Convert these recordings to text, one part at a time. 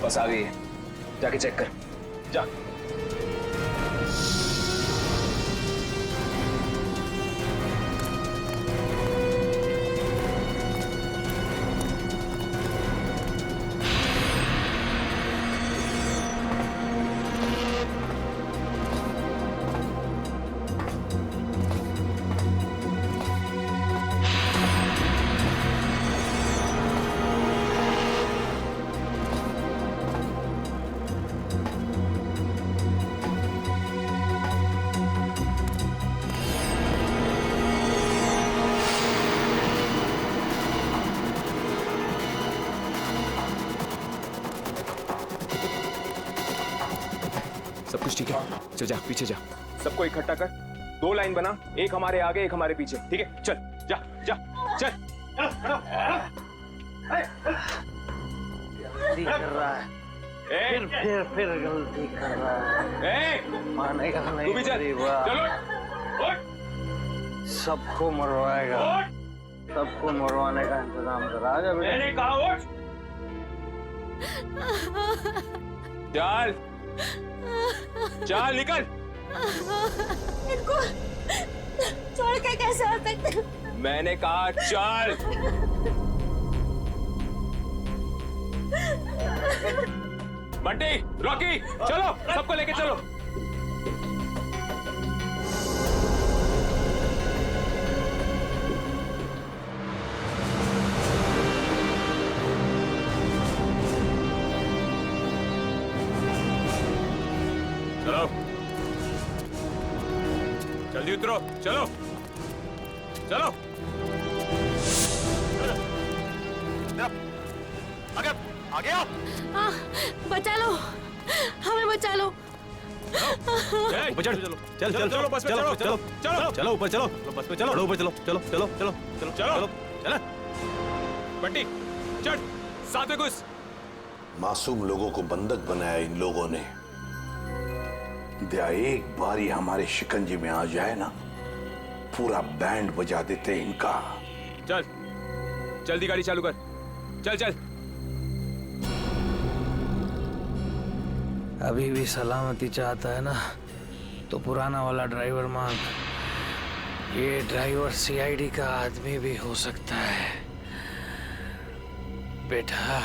बस आ गई है, जाके चेक कर जा। सब कुछ ठीक है, चल जा पीछे जा। सबको इकट्ठा कर, 2 लाइन बना, एक हमारे आगे एक हमारे पीछे, ठीक है? चल जा जा चल। गलती कर रहा है, फिर गलती कर रहा है। मानेगा नहीं। तू भी चल, चलो। सबको मरवाएगा, सबको मरवाने का इंतजाम करा। आजा बेटा। मैंने कहा उठ। चल चल निकल। इनको छोड़ के कैसे आ सकते? मैंने कहा चल। बंटी, रॉकी, चलो सबको लेके चलो। चलो जल्दी उतरो, चलो चलो। आगे आगे आओ। बचा लो, हमें बचा लो। ऊपर चढ़, चल चल चलो बस में चलो चलो चलो चलो ऊपर चलो, बस में चलो ऊपर चलो चलो चलो चलो चलो चलो चलो। बंटी चढ़, साथ में घुस। मासूम लोगों को बंधक बनाया इन लोगों ने। दया एक बार ही हमारे शिकंजे में आ जाए ना, पूरा बैंड बजा देते इनका। चल जल्दी गाड़ी चालू कर, चल चल। अभी भी सलामती चाहता है ना, तो पुराना वाला ड्राइवर मांग। ये ड्राइवर सीआईडी का आदमी भी हो सकता है। बेटा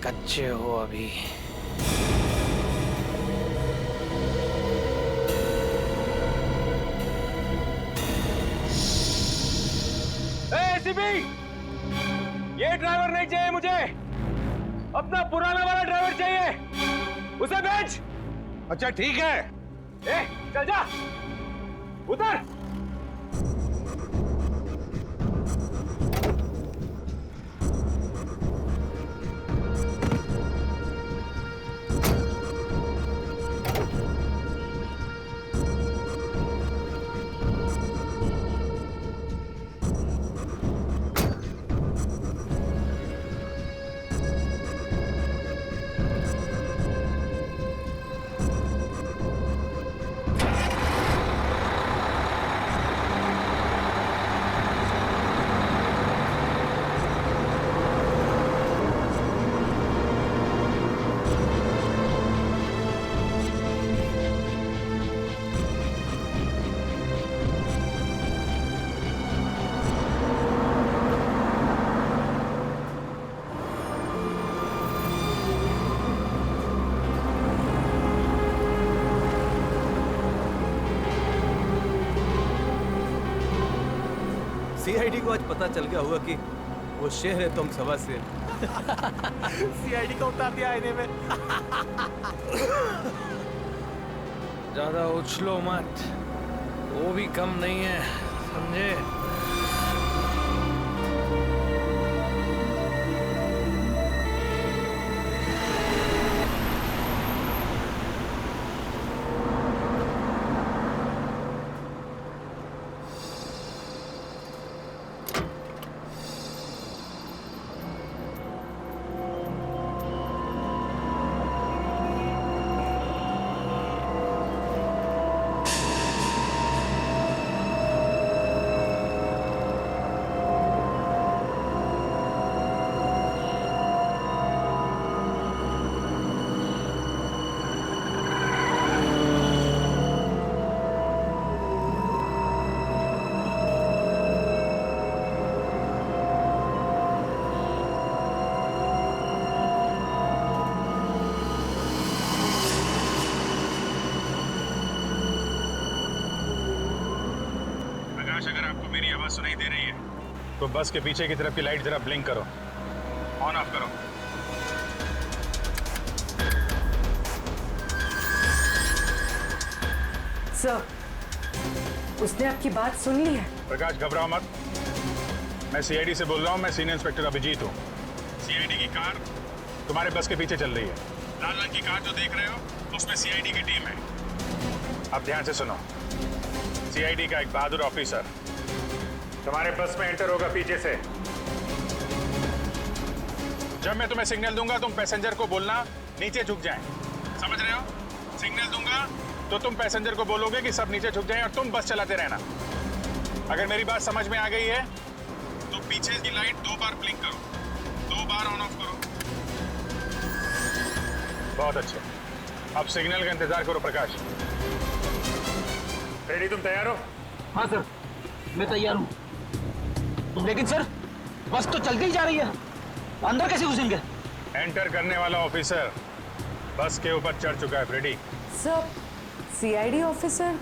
कच्चे हो अभी। एसीपी, ये ड्राइवर नहीं चाहिए मुझे, अपना पुराना वाला ड्राइवर चाहिए, उसे भेज। अच्छा ठीक है। चल जा, उतर। सीआईडी को आज पता चल गया होगा कि वो शेर है तुम सवा से। सीआईडी को उतार दिया आईने में। ज्यादा उछलो मत, वो भी कम नहीं है, समझे? प्रकाश, अगर आपको मेरी आवाज सुनाई दे रही है तो बस के पीछे की तरफ की लाइट जरा ब्लिंक करो, ऑन ऑफ करो। सर, उसने आपकी बात सुन ली है। प्रकाश घबराओ मत, मैं सीआईडी से बोल रहा हूँ। मैं सीनियर इंस्पेक्टर अभिजीत हूँ। सीआईडी की कार तुम्हारे बस के पीछे चल रही है। लाल रंग की कार जो देख रहे हो उसमें सीआईडी की टीम है। अब ध्यान से सुनो, सीआईडी का एक बहादुर ऑफिसर तुम्हारे बस में एंटर होगा पीछे से। जब मैं तुम्हें सिग्नल दूंगा तुम पैसेंजर को बोलना नीचे झुक जाएं। समझ रहे हो? सिग्नल दूंगा तो तुम पैसेंजर को बोलोगे कि सब नीचे झुक जाएं और तुम बस चलाते रहना। अगर मेरी बात समझ में आ गई है तो पीछे की लाइट 2 बार ब्लिंक करो, 2 बार ऑन ऑफ करो। बहुत अच्छे, अब सिग्नल का इंतजार करो। प्रकाश रेडी, तुम तैयार हो? हाँ सर, मैं तैयार हूँ। लेकिन सर, बस तो चलती ही जा रही है, अंदर कैसे घुसेंगे? एंटर करने वाला ऑफिसर बस के ऊपर चढ़ चुका है। रेडी? सर, सीआईडी ऑफिसर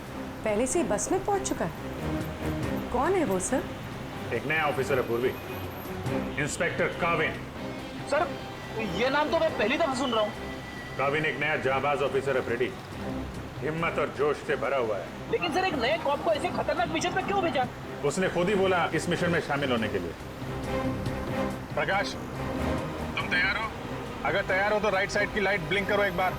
पहले से ही बस में पहुंच चुका है। कौन है वो सर? एक नया ऑफिसर है पूर्वी, इंस्पेक्टर काविन। सर, ये नाम तो मैं पहली दफा सुन रहा हूँ। काविन एक नया जाबाज ऑफिसर है फ्रेडी, हिम्मत और जोश से भरा हुआ है। लेकिन सर, एक नए कॉप को ऐसे खतरनाक मिशन पे क्यों भेजा? उसने खुद ही बोला इस मिशन में शामिल होने के लिए। प्रकाश, तुम तैयार हो? अगर तैयार हो तो राइट साइड की लाइट ब्लिंक करो एक बार।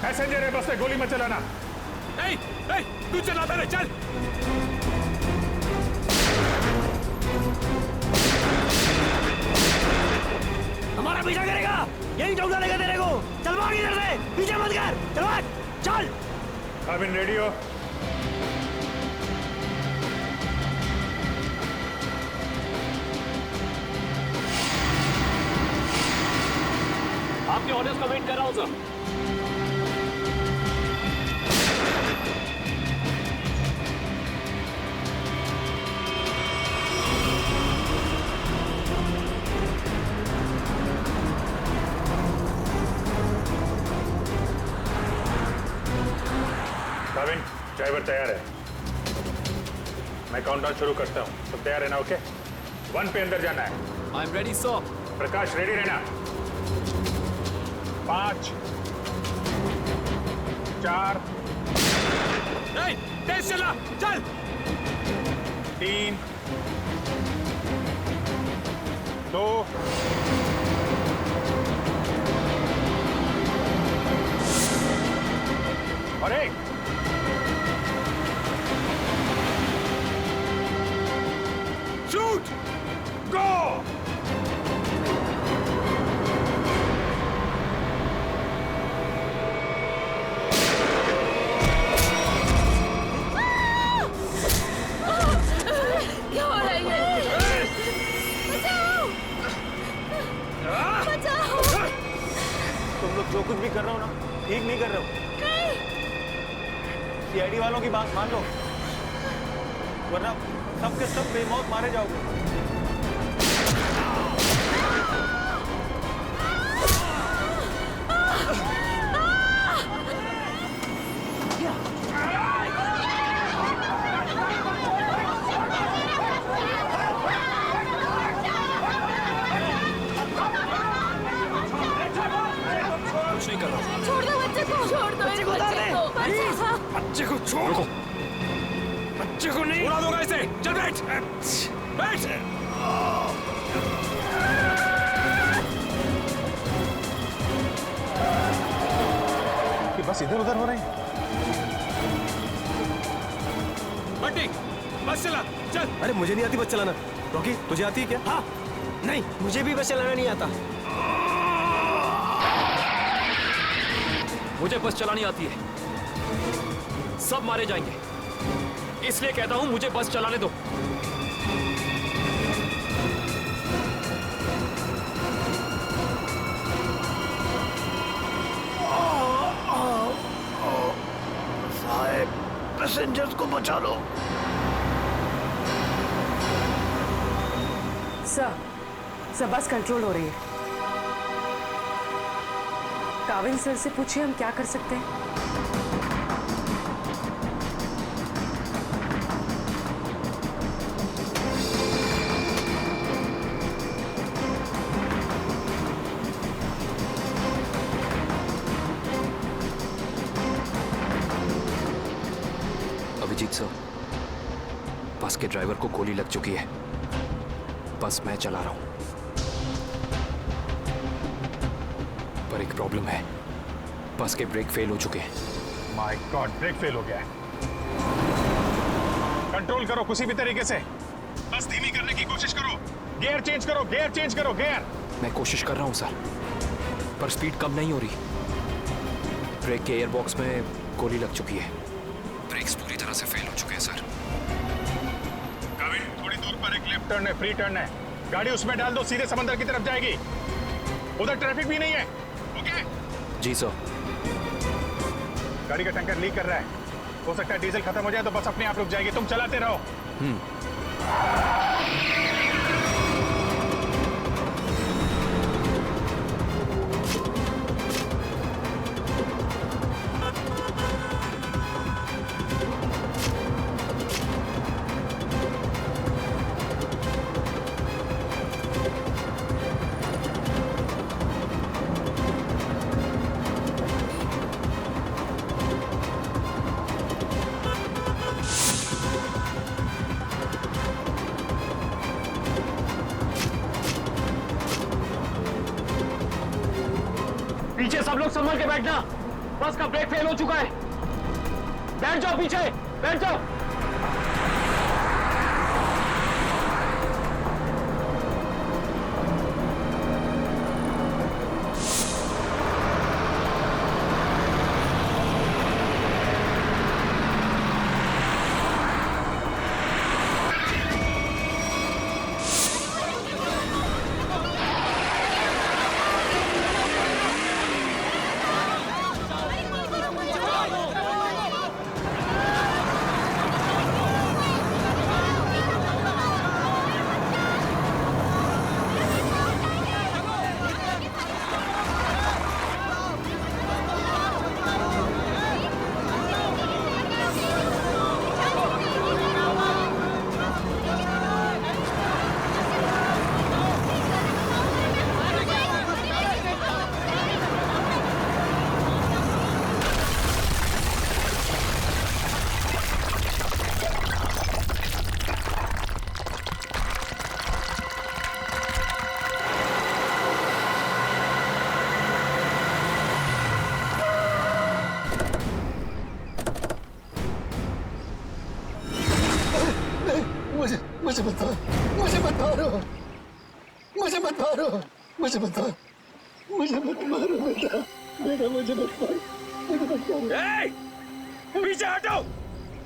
पैसेंजर है, बस में गोली मत चलाना। तू चलाता रहे, चल। हमारा पीछा करेगा, यही ठोक डालेगा तेरे को। चल भाग इधर से, पीछे मत कर, चल भाग, चल। काविन रेडी हो? आपके ऑर्डर्स का वेट कर रहा हूँ सर। काविन, ड्राइवर तैयार है। मैं काउंटडाउन शुरू करता हूँ, तुम तैयार रहना। ओके, 1 पे अंदर जाना है। I am ready sir. Prakash ready रहना। 5 4 तेज चला, चल। 3 2 और 1। शूट, गो। क्या हो रहा है ये? बचाओ! बचाओ! तुम लोग जो कुछ भी कर रहे हो ना, ठीक नहीं कर रहे हो। सीआईडी वालों की बात मान लो, वरना सब के सब बेमौत मारे जाओगे। कुछ नहीं कर रहा। छोड़ दो बच्चे को, छोड़ दो बच्चे को, बच्चे को छोड़ो, बच्चे को नहीं उड़ा दूंगा इसे। चल बैठ, बैठ। कि बस इधर उधर हो रहे हैं। बंटी, बस चला, चल। अरे मुझे नहीं आती बस चलाना। रॉकी, तुझे आती है क्या? हाँ। नहीं, मुझे भी बस चलाना नहीं आता। मुझे बस चलानी आती है। सब मारे जाएंगे, इसलिए कहता हूं मुझे बस चलाने दो। साहब, पैसेंजर्स को बचा लो। सर बस कंट्रोल हो रही है। काविल सर से पूछिए हम क्या कर सकते हैं। अभिजीत सर, बस के ड्राइवर को गोली लग चुकी है। बस मैं चला रहा हूं, पर एक प्रॉब्लम है। बस के ब्रेक फेल हो चुके हैं। माय गॉड, ब्रेक फेल हो गया है। कंट्रोल करो किसी भी तरीके से। बस धीमी करने की कोशिश करो। गियर चेंज करो, गियर चेंज करो, गियर। मैं कोशिश कर रहा हूं सर, पर स्पीड कम नहीं हो रही। ब्रेक के एयरबॉक्स में गोली लग चुकी है। ब्रेक्स पूरी तरह से फेल हो चुके हैं सर। काविल, थोड़ी दूर पर एक लेफ्ट टर्न है, फ्री टर्न है। गाड़ी उसमें डाल दो, सीधे समंदर की तरफ जाएगी। उधर ट्रैफिक भी नहीं है। ओके? जी सर। गाड़ी का टैंकर लीक कर रहा है। हो सकता है डीजल खत्म हो जाए तो बस अपने आप रुक जाएगी। तुम चलाते रहो। पीछे सब लोग संभल के बैठना। बस का ब्रेक फेल हो चुका है। बैठ जाओ पीछे, बैठ जाओ। मुझे बता रहा, मुझे मत मारो, मुझे मत मारो बेटा, मुझे मत मारो। पीछे हटो,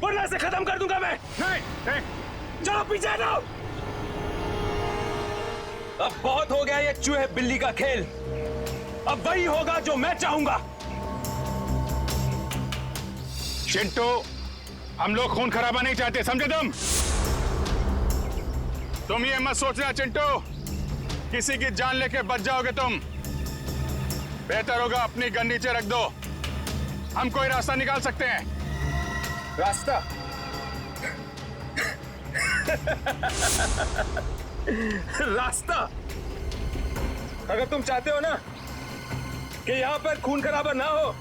वरना से खत्म कर दूंगा मैं। नहीं, चलो पीछे हटो। अब बहुत हो गया ये चूहे बिल्ली का खेल। अब वही होगा जो मैं चाहूंगा। चिंटू, हम लोग खून खराबा नहीं चाहते, समझे तुम ये मत सोचना चिंटू, किसी की जान लेके बच जाओगे तुम। बेहतर होगा अपनी गन नीचे रख दो। हम कोई रास्ता निकाल सकते हैं। रास्ता? रास्ता? अगर तुम चाहते हो ना कि यहां पर खून खराबा ना हो,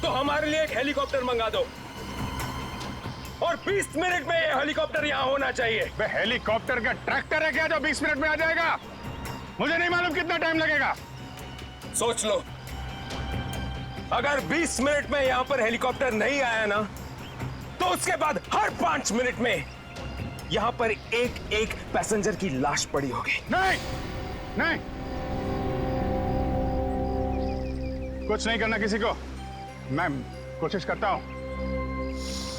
तो हमारे लिए एक हेलीकॉप्टर मंगा दो। और 20 मिनट में ये हेलीकॉप्टर यहां होना चाहिए। वे हेलीकॉप्टर का ट्रैक्टर है क्या जो 20 मिनट में आ जाएगा? मुझे नहीं मालूम कितना टाइम लगेगा। सोच लो, अगर 20 मिनट में यहां पर हेलीकॉप्टर नहीं आया ना, तो उसके बाद हर 5 मिनट में यहां पर एक पैसेंजर की लाश पड़ी होगी। नहीं, नहीं, कुछ नहीं करना किसी को। मैं कोशिश करता हूँ,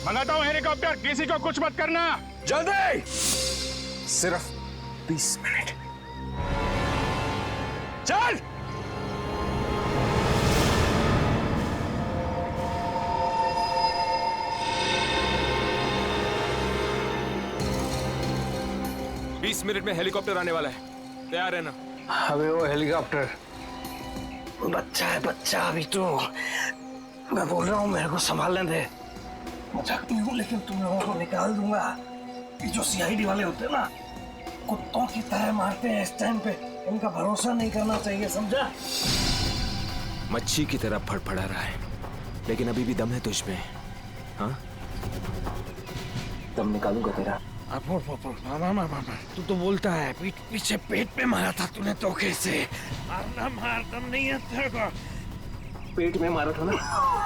मंगाता हूँ हेलीकॉप्टर। किसी को कुछ मत करना। जल्दी, सिर्फ 20 मिनट। चल। बीस मिनट में हेलीकॉप्टर आने वाला है, तैयार है ना? अबे वो हेलीकॉप्टर बच्चा है, बच्चा अभी तो। मैं बोल रहा हूँ मेरे को संभालने दे। मजाक नहीं हूँ, लेकिन तुम लोगों को निकाल दूंगा। ये जो सीआईडी वाले होते हैं ना, कुत्तों की तरह मारते हैं इस टाइम पे। इनका भरोसा नहीं करना चाहिए, समझा? मच्छी की तरह फड़फड़ा रहा है, लेकिन अभी भी दम है तुझ में। हाँ, दम निकालूंगा तेरा। तू तो बोलता है पीठ पीछे पेट पे मारा था तूने धोखे से। मारना मार, दम नहीं है तेरे को। पेट में मारा था ना,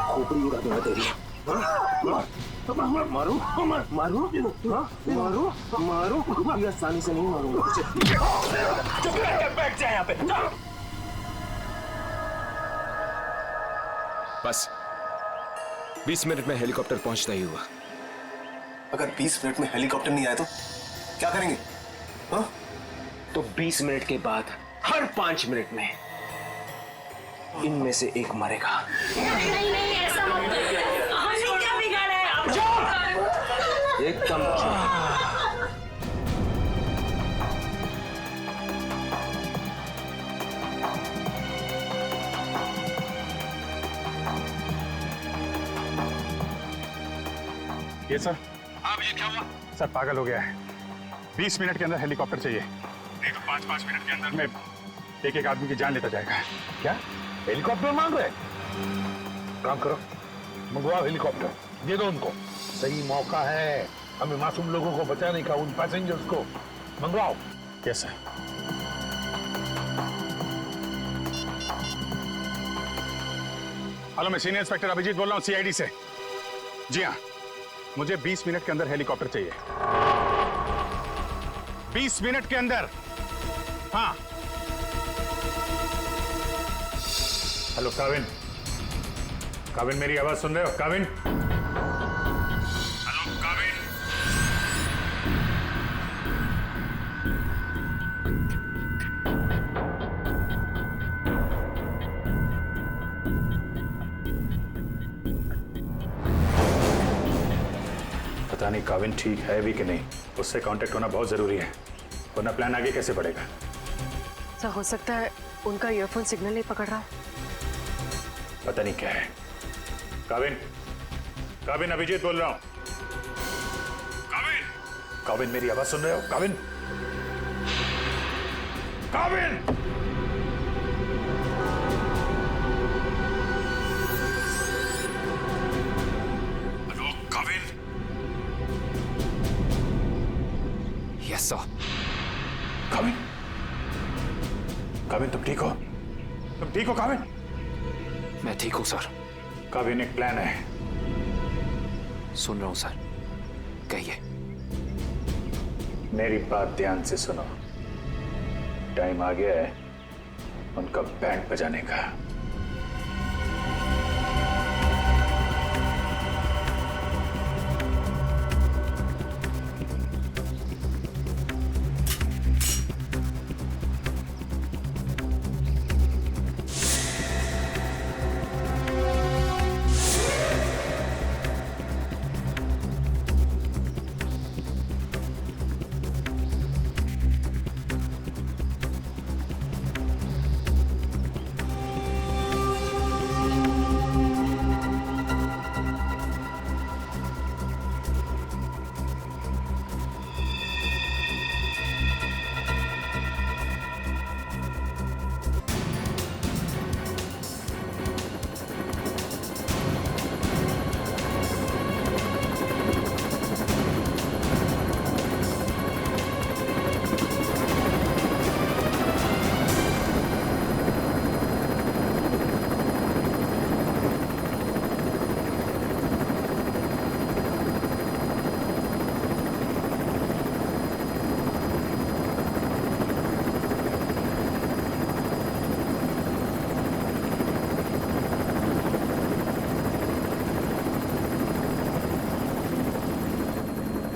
खोपड़ी उड़ा दूंगा तेरी। मारू मारू मारू मारू मारू, ये आसानी से नहीं मारूंगा तुझे। चुप करके बैठ जा यहाँ पे। बस 20 मिनट में हेलीकॉप्टर पहुंचता ही हुआ। अगर 20 मिनट में हेलीकॉप्टर नहीं आया तो क्या करेंगे? हाँ? तो 20 मिनट के बाद हर 5 मिनट में इनमें से एक मरेगा। नहीं नहीं, ऐसा मत करो। हमने क्या बिगाड़ा है? आप एकदम ये सर। अब ये क्या हुआ? सर पागल हो गया है। 20 मिनट के अंदर हेलीकॉप्टर चाहिए, नहीं तो 5-5 मिनट के अंदर में एक आदमी की जान लेता जाएगा। क्या हेलीकॉप्टर मांग रहे? काम करो, मंगवाओ हेलीकॉप्टर, दे दो उनको। सही मौका है हमें मासूम लोगों को बचाने का, उन पैसेंजर्स को। मंगवाओ। Yes sir. हेलो, मैं सीनियर इंस्पेक्टर अभिजीत बोल रहा हूँ सीआईडी से। जी हाँ, मुझे 20 मिनट के अंदर हेलीकॉप्टर चाहिए। 20 मिनट के अंदर। हाँ। हेलो काविन, काविन मेरी आवाज सुन रहे हो? काविन, हेलो काविन। पता नहीं काविन ठीक है भी कि नहीं, उससे कांटेक्ट होना बहुत जरूरी है, वरना प्लान आगे कैसे बढ़ेगा। सर हो सकता है उनका ईयरफोन सिग्नल नहीं पकड़ रहा। पता नहीं क्या है। काविन, काविन अभिजीत बोल रहा हूं। काविन, काविन मेरी आवाज सुन रहे हो? Kavin, Kavin. Hello Kavin. Yes sir. Kavin, Kavin तुम ठीक हो? तुम ठीक हो काविन? मैं ठीक हूं सर। काविन एक प्लान है। सुन रहा हूं सर, कहिए। मेरी बात ध्यान से सुनो। टाइम आ गया है उनका बैंड बजाने का।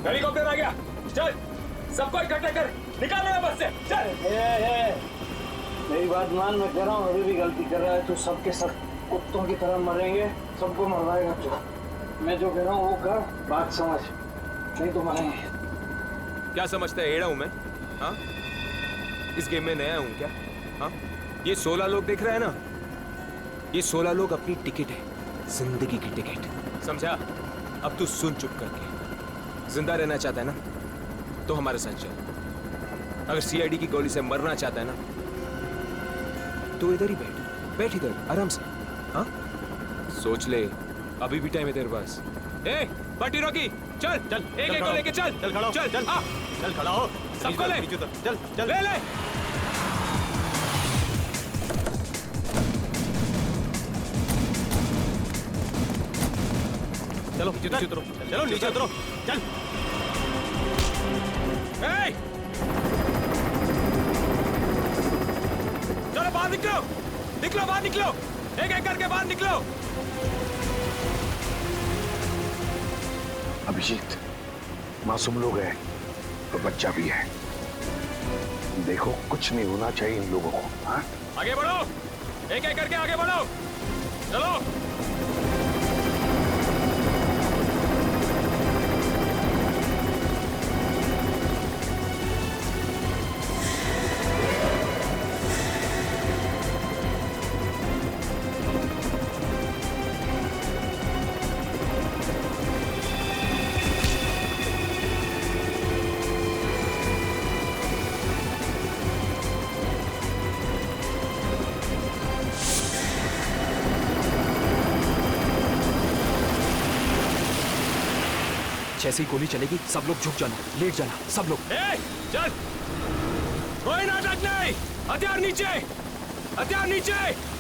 हेलीकॉप्टर आ गया, चल सबको इकट्ठा कर, निकालो यहाँ बस से, चल। मेरी बात मान, मैं कह रहा हूँ अभी भी गलती कर रहा है तू, सबके सब कुत्तों की तरह मरेंगे, सबको मरवाएगा तू। मैं जो कह रहा हूँ वो कर, बात समझ, नहीं तो मरेंगे। क्या समझता है एड़ा हूं मैं? हाँ, इस गेम में नया हूं क्या? हाँ, ये 16 लोग देख रहे हैं ना, ये 16 लोग अपनी टिकट है, जिंदगी की टिकट, समझा? अब तू सुन चुप करके, जिंदा रहना चाहता है ना तो हमारे साथ चल। अगर सीआईडी की गोली से मरना चाहता है ना तो इधर ही बैठ इधर आराम से। हाँ, सोच ले, अभी भी टाइम है तेरे पास। ए पार्टी रोकी, चल चल, एक को लेके चल, चल खड़ा हो, चल चल चल खड़ा हो, सबको ले, चल चल ले ले। चलो नीचे उतरो, चलो नीचे उतरो, चल। चलो बाहर निकलो, निकलो बाहर निकलो, एक करके बाहर निकलो। अभिजीत, मासूम लोग हैं तो बच्चा भी है, देखो कुछ नहीं होना चाहिए इन लोगों को। हाँ, आगे बढ़ो, एक करके आगे बढ़ो, चलो। जैसे ही गोली चलेगी सब लोग झुक जाना, लेट जाना सब लोग। चल, कोई नाटक नहीं, हथियार नीचे, हथियार नीचे।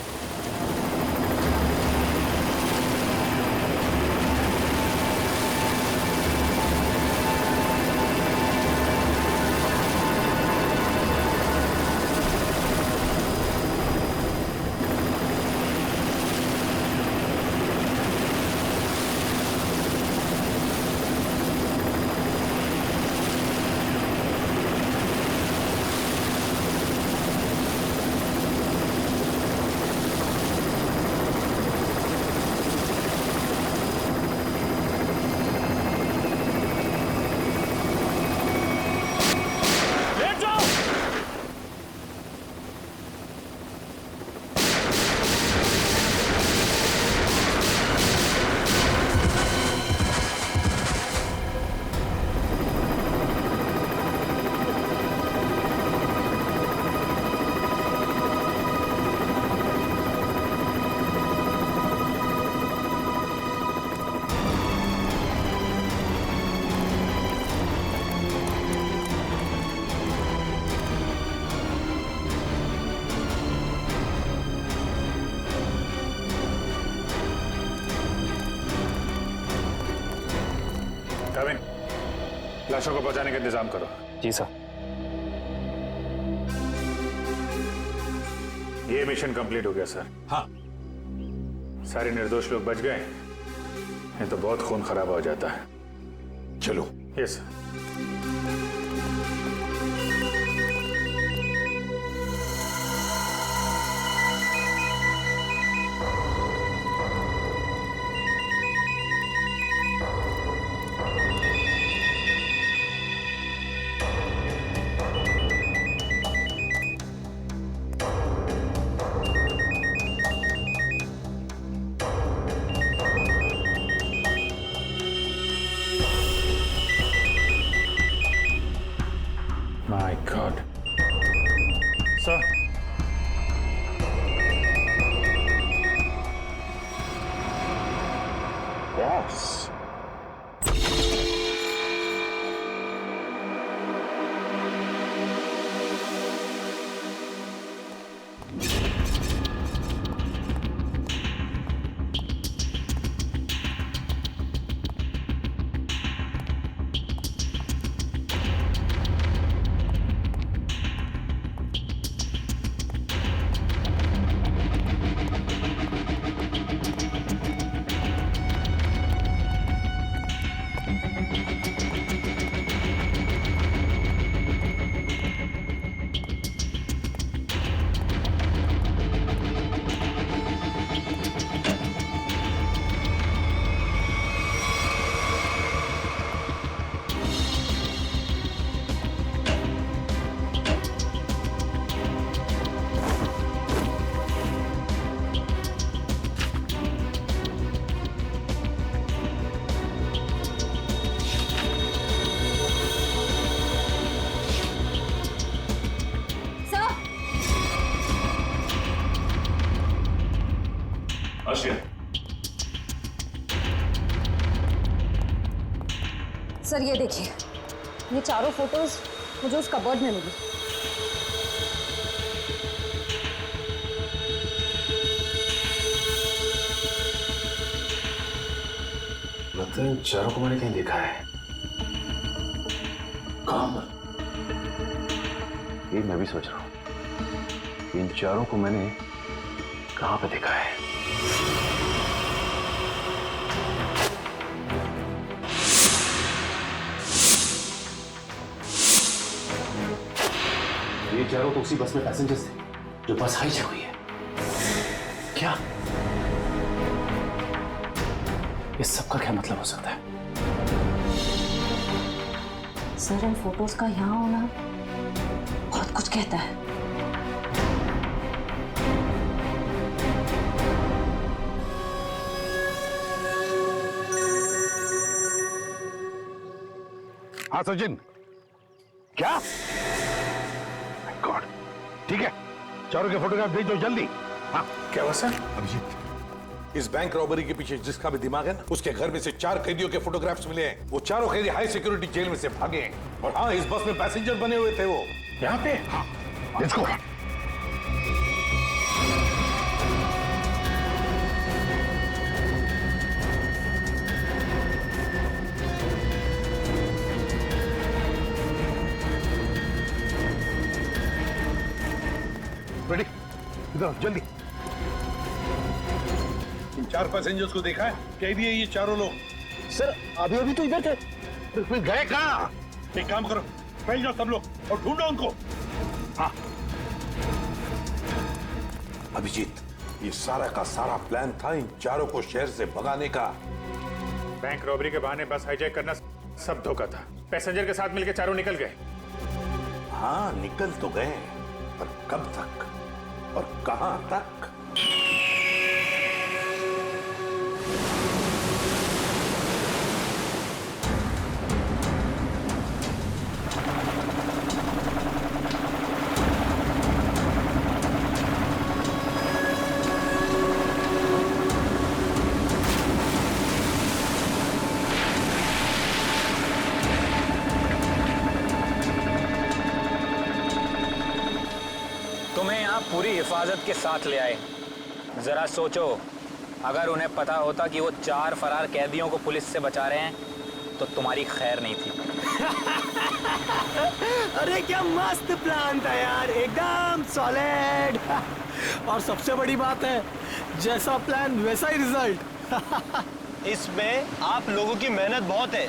लाशों को पहुंचाने का इंतजाम करो। जी सर। ये मिशन कंप्लीट हो गया सर। हाँ, सारे निर्दोष लोग बच गए, नहीं तो बहुत खून खराब हो जाता है। चलो। Yes sir. My God. Sir. Boss. Sir ये देखिए, ये चारों फोटोज मुझे उस कबर्ड में मिली। मतलब इन चारों को मैंने कहीं देखा है। कहाँ? ये मैं भी सोच रहा हूं, इन चारों को मैंने कहां पे देखा है। ये चारों तो उसी बस में पैसेंजर्स थे जो बस हाईजैक हुई है। क्या इस सब का क्या मतलब हो सकता है? सर इन फोटोज का यहाँ होना बहुत कुछ कहता है। हाँ सचिन, क्या? गॉड, ठीक है, चारों के फोटोग्राफ भेजो जल्दी। हाँ क्या हुआ सर? अभिजीत, इस बैंक रॉबरी के पीछे जिसका भी दिमाग है ना, उसके घर में से 4 कैदियों के फोटोग्राफ्स मिले हैं। वो चारों कैदी हाई सिक्योरिटी जेल में से भागे हैं। और हाँ, इस बस में पैसेंजर बने हुए थे वो। यहाँ पे? हाँ, लेट्स गो। रेडी, इधर जल्दी। इन 4 पैसेंजर्स को देखा है? कैदी है ये चारों लोग। सर अभी अभी तो इधर थे। फिर गए कहाँ? एक काम करो, फैल जाओ सब लोग और ढूंढो उनको। हाँ अभिजीत, ये सारा का सारा प्लान था इन चारों को शहर से भगाने का। बैंक रॉबरी के बहाने बस हाईजैक करना सब धोखा था। पैसेंजर के साथ मिलकर चारों निकल गए। हाँ निकल तो गए, पर कब तक और कहां तक? तुम्हें यहाँ पूरी हिफाजत के साथ ले आए। जरा सोचो, अगर उन्हें पता होता कि वो 4 फरार कैदियों को पुलिस से बचा रहे हैं तो तुम्हारी खैर नहीं थी। अरे क्या मस्त प्लान था यार, एकदम सॉलिड। और सबसे बड़ी बात है, जैसा प्लान वैसा ही रिजल्ट। इसमें आप लोगों की मेहनत बहुत है,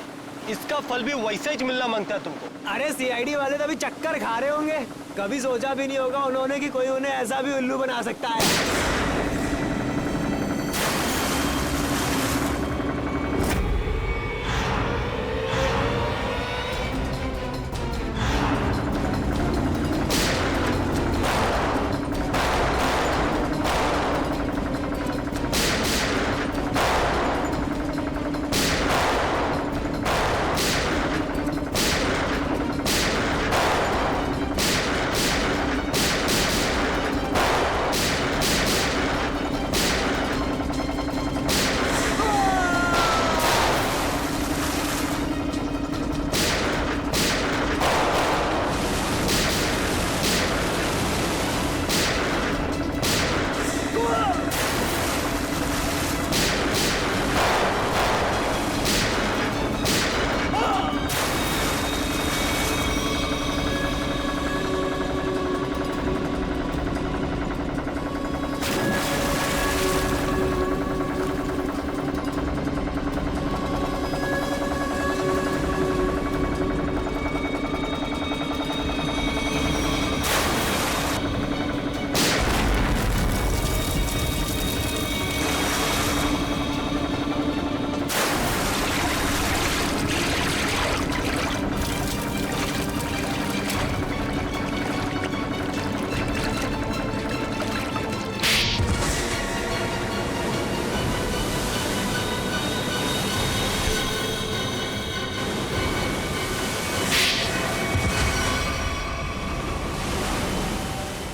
इसका फल भी वैसा ही मिलना मांगता है तुमको। अरे सीआईडी वाले तो अभी चक्कर खा रहे होंगे। कभी सोचा भी नहीं होगा उन्होंने कि कोई उन्हें ऐसा भी उल्लू बना सकता है।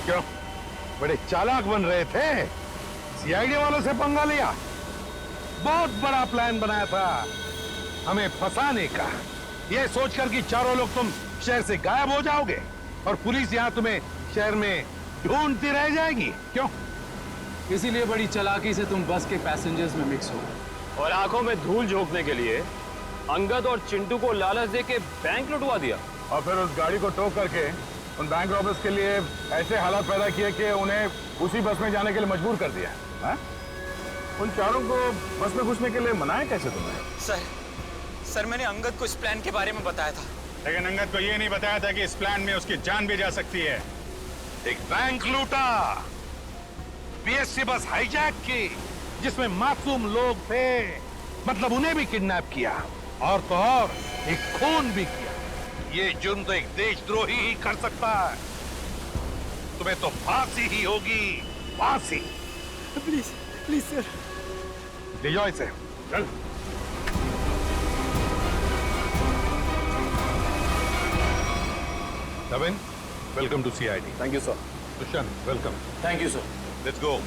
क्यों, बड़े चालाक बन रहे थे? सीआईडी वालों से पंगा लिया। बहुत बड़ा प्लान बनाया था हमें फंसाने का, ये सोचकर कि चारों लोग तुम शहर से गायब हो जाओगे और पुलिस यहाँ तुम्हें शहर में ढूंढती रह जाएगी। क्यों? इसीलिए बड़ी चालाकी से तुम बस के पैसेंजर्स में मिक्स हो और आंखों में धूल झोंकने के लिए अंगद और चिंटू को लालच देके बैंक लुटवा दिया और फिर उस गाड़ी को टो करके उन बैंक रॉबर्स के लिए ऐसे हालात पैदा किए कि उन्हें उसी बस में जाने के लिए मजबूर कर दिया। हा? उन चारों को बस में घुसने के लिए मनाया कैसे तुमने? सर मैंने अंगद को इस प्लान के बारे में बताया था, लेकिन अंगद को ये नहीं बताया था कि इस प्लान में उसकी जान भी जा सकती है। एक बैंक लूटा, पीएससी बस हाईजैक की जिसमें मासूम लोग थे, मतलब उन्हें भी किडनैप किया और तो और एक खून भी किया। ये जुर्म तो एक देशद्रोही ही कर सकता है। तुम्हें तो फांसी ही होगी, फांसी। प्लीज प्लीज सर, ले जाओ इसे। चल। Naveen, welcome to CID. Thank you sir. Dushyant, welcome. Thank you sir. Let's go.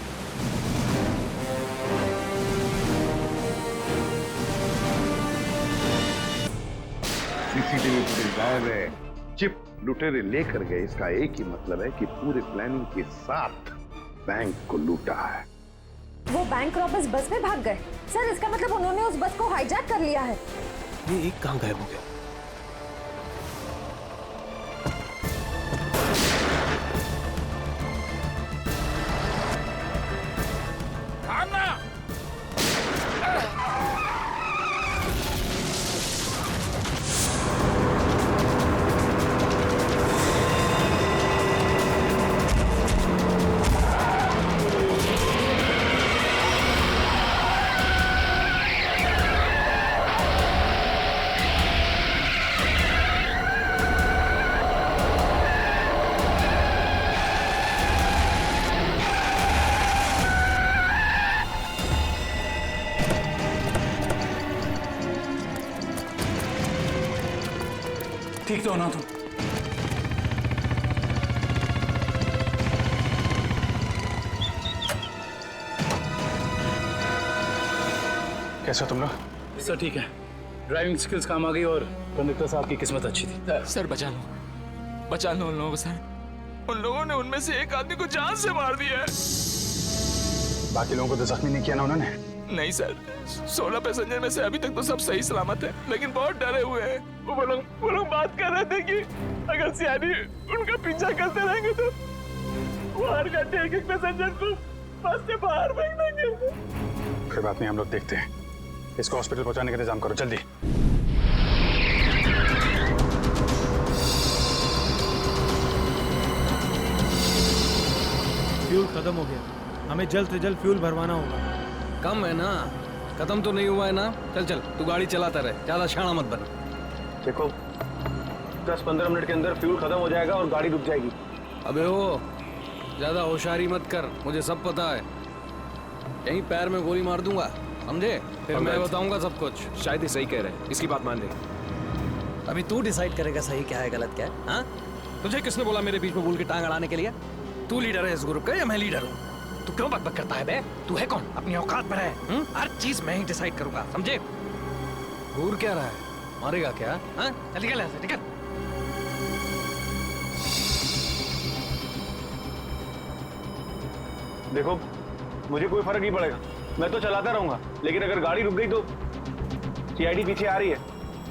CCTV footage गायब है, चिप लुटेरे लेकर गए। इसका एक ही मतलब है कि पूरे प्लानिंग के साथ बैंक को लूटा है। वो बैंक रॉबर्स बस में भाग गए सर, इसका मतलब उन्होंने उस बस को हाईजैक कर लिया है। ये एक कहाँ गायब हो गया? ठीक तो हो ना तुम? कैसे हो तुम लोग? सर ठीक है, ड्राइविंग स्किल्स काम आ गई और कंडक्टर साहब की किस्मत अच्छी थी। सर बचा लो उन लोगों को सर। उन लोगों ने उनमें से एक आदमी को जान से मार दिया है। बाकी लोगों को तो जख्मी नहीं किया ना उन्होंने? नहीं सर, 16 पैसेंजर में से अभी तक तो सब सही सलामत है, लेकिन बहुत डरे हुए हैं। वो लोग बात कर रहे थे कि अगर सीआईडी उनका पीछा करते रहेंगे तो वो हर घंटे एक पैसेंजर को बस से बाहर फेंक देंगे। कोई बात नहीं, हम लोग देखते हैं। इसको हॉस्पिटल पहुंचाने का इंतजाम करो जल्दी। फ्यूल खत्म हो गया, हमें जल्द से जल्द फ्यूल भरवाना होगा। कम है ना, खत्म तो नहीं हुआ है ना। चल चल, तू गाड़ी चलाता रहे, ज्यादा शाना मत बन। देखो 10-15 मिनट के अंदर फ्यूल खत्म हो जाएगा और गाड़ी रुक जाएगी। अबे हो, ज्यादा होशियारी मत कर, मुझे सब पता है। यहीं पैर में गोली मार दूंगा, समझे? फिर मैं बताऊंगा सब कुछ। शायद ही सही कह रहे हैं, इसकी बात मान ले। अभी तू डिसाइड करेगा सही क्या है गलत क्या है। हाँ, तुझे किसने बोला मेरे बीच में बोल के टांग अड़ाने के लिए? तू लीडर है इस ग्रुप का या मैं लीडर हूँ? तू क्यों बकबक करता है बे? तू है कौन? अपनी औकात पर है। हर चीज मैं ही डिसाइड करूंगा, समझे? घूर क्या रहा है? मारेगा क्या? हाँ, चल निकल यहाँ से, निकल। देखो मुझे कोई फर्क नहीं पड़ेगा, मैं तो चलाता रहूंगा, लेकिन अगर गाड़ी रुक गई तो सीआईडी पीछे आ रही है,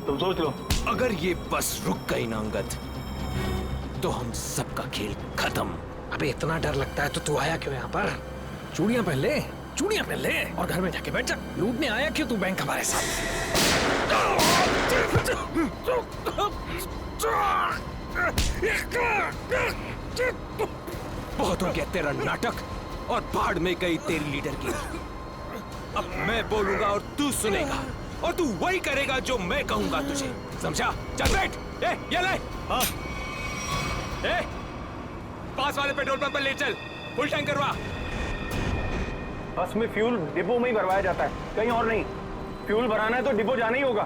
तुम सोच लो। अगर ये बस रुक गई ना अंगद, तो हम सबका खेल खत्म। अबे इतना डर लगता है तो तू आया क्यों यहाँ पर? चूड़ियां पहन ले, चूड़ियां पहन ले और घर में जाके बैठ जा। लूटने आया क्यों तू बैंक हमारे साथ? बहुत हो गया तेरा नाटक और भाड़ में गई तेरी लीडर की। अब मैं बोलूंगा और तू सुनेगा और तू वही करेगा जो मैं कहूंगा तुझे, समझा? चल बैठ। ये ले। हाँ। पास वाले पेट्रोल पंप पर ले चल, फुल टैंक करवा। बस में फ्यूल डिपो में ही भरवाया जाता है, कहीं और नहीं। फ्यूल भराना है तो डिपो जाना ही होगा।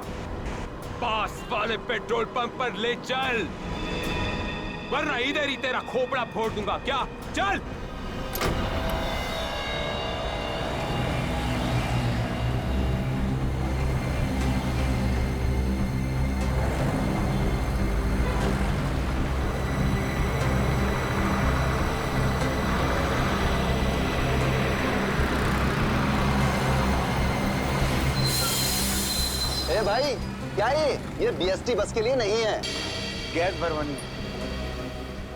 पास वाले पेट्रोल पंप पर ले चल, वरना इधर ही तेरा खोपड़ा फोड़ दूंगा। क्या? चल। ए भाई, क्या ये बीएसटी बस के लिए नहीं है, गैस भरवानी।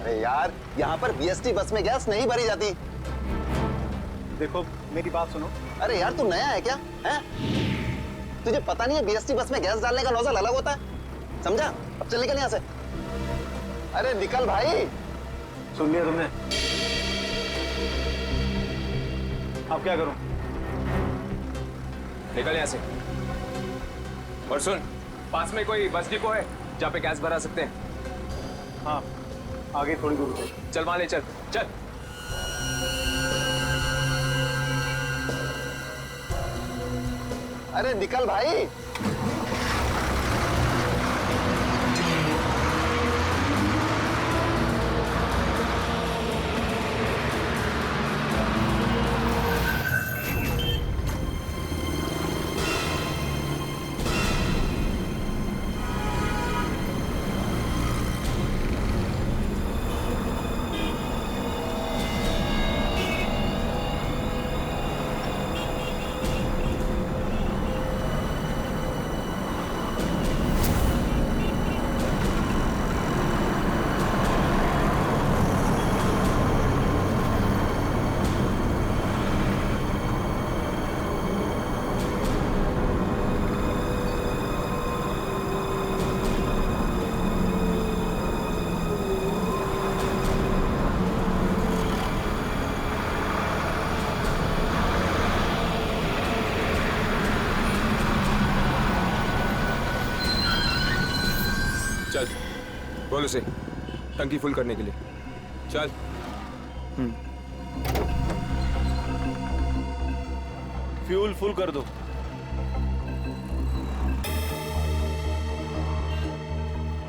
अरे यार, यहाँ पर बीएसटी बस में गैस नहीं भरी जाती। देखो मेरी बात सुनो। अरे यार, तू नया है क्या? हैं? तुझे पता नहीं है बीएसटी बस में गैस डालने का नोजल अलग होता है? समझा? अब चल निकल यहाँ से। अरे निकल भाई। सुन लिया तुमने? अब क्या करूं? निकल यहाँ से। और सुन, पास में कोई बस डिपो है जहाँ पे गैस भरा सकते हैं? हाँ, आगे थोड़ी दूर पे। चल वहां ले चल, चल। अरे निकल भाई। चल, बोल उसे टंकी फुल करने के लिए। चल। फ्यूल फुल कर दो।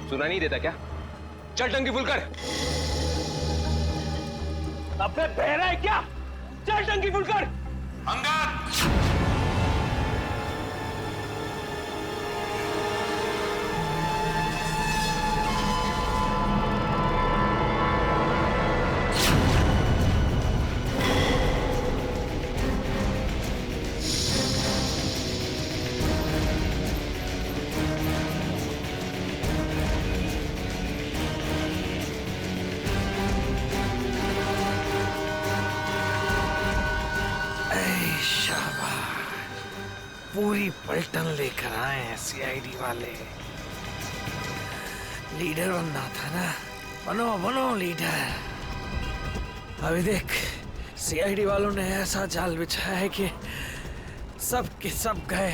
सुना नहीं देता क्या? चल टंकी फुल कर। अबे बहरा है क्या? चल टंकी फुल कर। अंगद! पूरी पलटन लेकर आए हैं सीआईडी वाले। लीडर बनना था ना, बनो बनो लीडर। अभी देख, सीआईडी वालों ने ऐसा जाल बिछाया है कि सब के सब गए।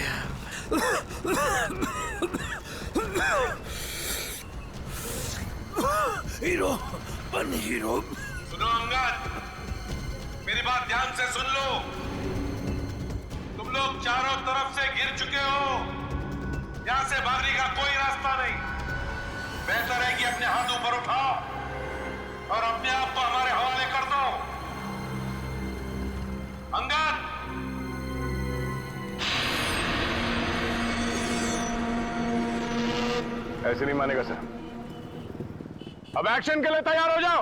हीरो बन हीरो। सुनो अंगद, मेरी बात ध्यान से सुन लो। तुम लोग चारों तरफ से घिर चुके हो, यहां से भागने का कोई रास्ता नहीं। बेहतर है कि अपने हाथ ऊपर उठाओ और अपने आप को हमारे हवाले कर दो। अंगद! ऐसे नहीं मानेगा सर। अब एक्शन के लिए तैयार हो जाओ।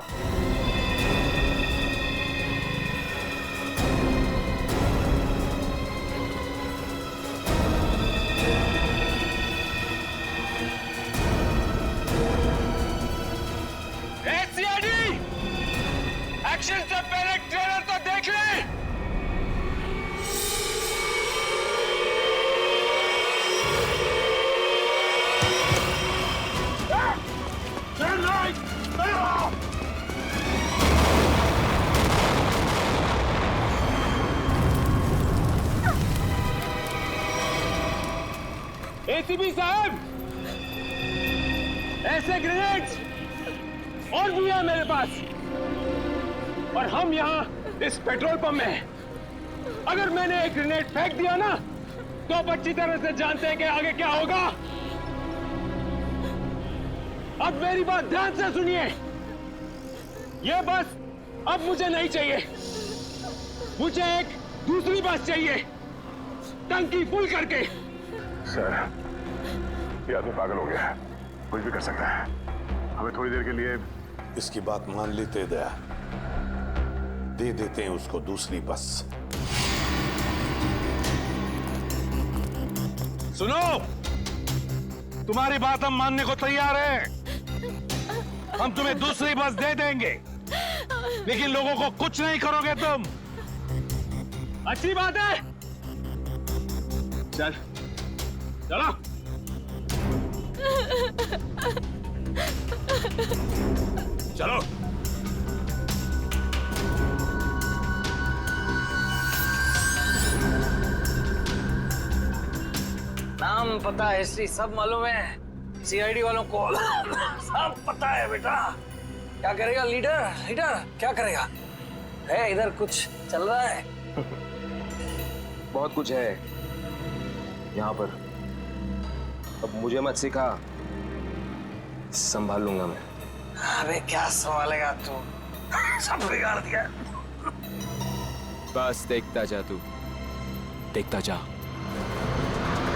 एक्शन से पहले ट्रेलर तो देख ले। एसीपी साहब, ऐसे ग्रेनेड्स और भी है मेरे पास, और हम यहाँ इस पेट्रोल पंप में हैं। अगर मैंने एक ग्रेनेड फेंक दिया ना, तो आप अच्छी तरह से जानते हैं कि आगे क्या होगा। अब मेरी बात ध्यान से सुनिए। यह बस अब मुझे नहीं चाहिए, मुझे एक दूसरी बस चाहिए, टंकी फुल करके। सर, ये आदमी पागल हो गया है, कुछ भी कर सकता है। हमें थोड़ी देर के लिए इसकी बात मान लेते दया, दे देते हैं उसको दूसरी बस। सुनो, तुम्हारी बात हम मानने को तैयार हैं। हम तुम्हें दूसरी बस दे देंगे, लेकिन लोगों को कुछ नहीं करोगे तुम। अच्छी बात है। चल चलो। चलो। नाम पता हिस्ट्री सब मालूम है सीआईडी वालों को। सब पता है बेटा। क्या करेगा लीडर? लीडर क्या करेगा? है इधर कुछ चल रहा है? बहुत कुछ है यहाँ पर। अब मुझे मत सिखा, संभाल लूंगा मैं। अबे क्या संभालेगा तू? सब बिगाड़ दिया। बस देखता जा तू, देखता जा।